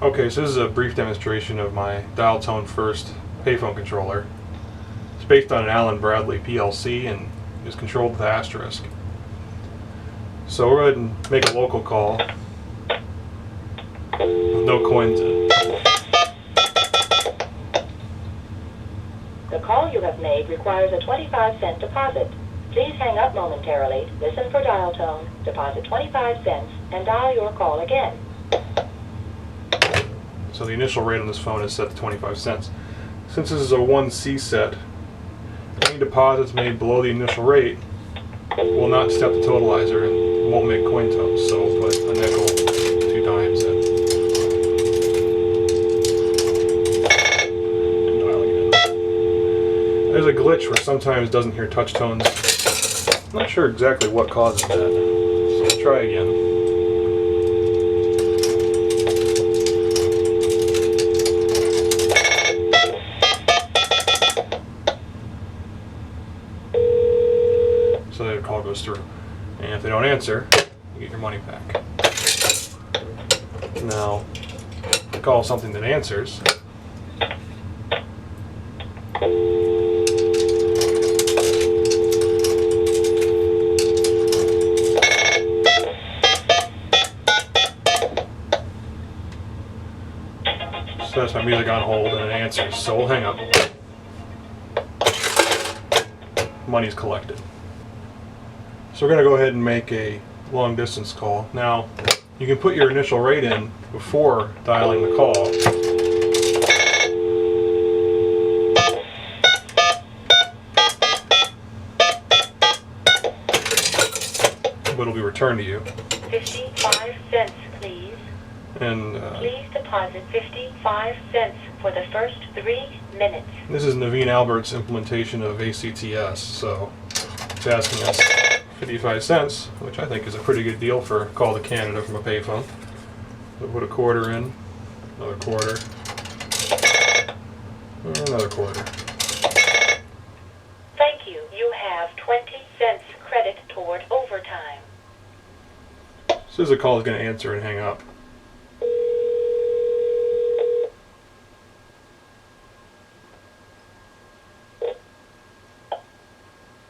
Okay, so this is a brief demonstration of my dial tone first payphone controller. It's based on an Allen Bradley PLC and is controlled with Asterisk. So we'll go ahead and make a local call with no coins in it. The call you have made requires a 25-cent deposit. Please hang up momentarily, listen for dial tone, deposit 25 cents, and dial your call again. So the initial rate on this phone is set to 25 cents. Since this is a 1C set, any deposits made below the initial rate will not step the totalizer and won't make coin tones. So we'll put a nickel, 2 dimes in. There's a glitch where sometimes it doesn't hear touch tones. I'm not sure exactly what causes that. So we'll try again. So the call goes through. And if they don't answer, you get your money back. Now, call something that answers. So that's my music on hold and it answers, so we'll hang up. Money's collected. So we're going to go ahead and make a long distance call. Now, you can put your initial rate in before dialing the call. But it'll be returned to you. 55 cents, please. And please deposit 55 cents for the first 3 minutes. This is Naveen Albert's implementation of ACTS, so it's asking us 55 cents, which I think is a pretty good deal for a call to Canada from a payphone. So put a quarter in, another quarter, and another quarter. Thank you. You have 20 cents credit toward overtime. So this is a call is going to answer and hang up.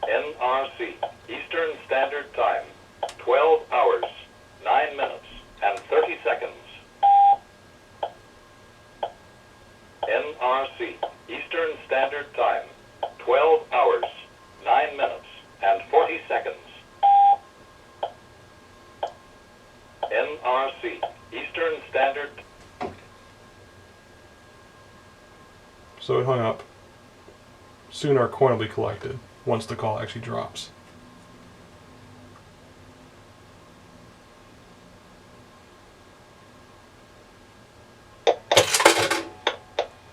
NRC, Eastern Standard Time, 12 hours, 9 minutes, and 30 seconds. NRC, Eastern Standard Time, 12 hours, 9 minutes, and 40 seconds. NRC, Eastern Standard. So it hung up. Soon our coin will be collected once the call actually drops.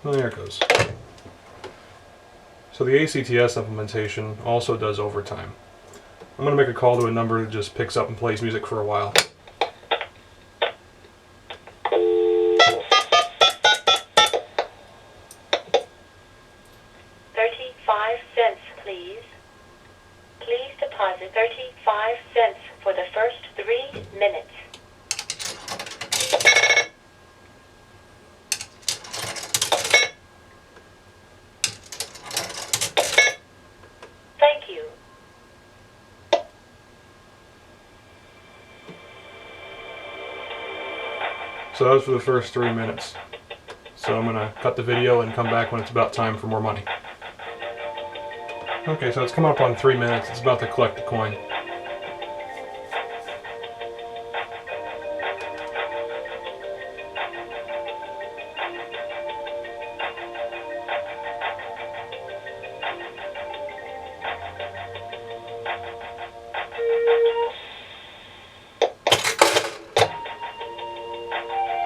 Well, there it goes. So the ACTS implementation also does overtime. I'm going to make a call to a number that just picks up and plays music for a while. Please deposit 35 cents for the first 3 minutes. Thank you. So that was for the first 3 minutes. So I'm going to cut the video and come back when it's about time for more money. Okay, so it's come up on 3 minutes. It's about to collect the coin.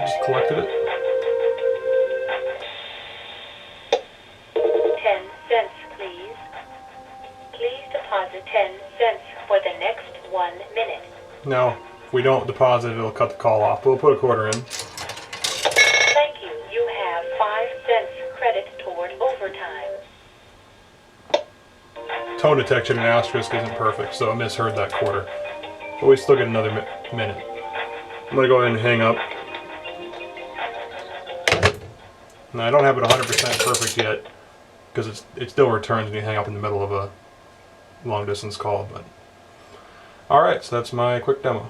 Just collected it. 10 cents, please. Please deposit 10 cents for the next 1 minute. Now, if we don't deposit it, it'll cut the call off. We'll put a quarter in. Thank you. You have 5 cents credit toward overtime. Tone detection in Asterisk isn't perfect, so it misheard that quarter. But we still get another minute. I'm going to go ahead and hang up. And I don't have it 100% perfect yet, because it still returns when you hang up in the middle of a long distance call. But all right, so that's my quick demo.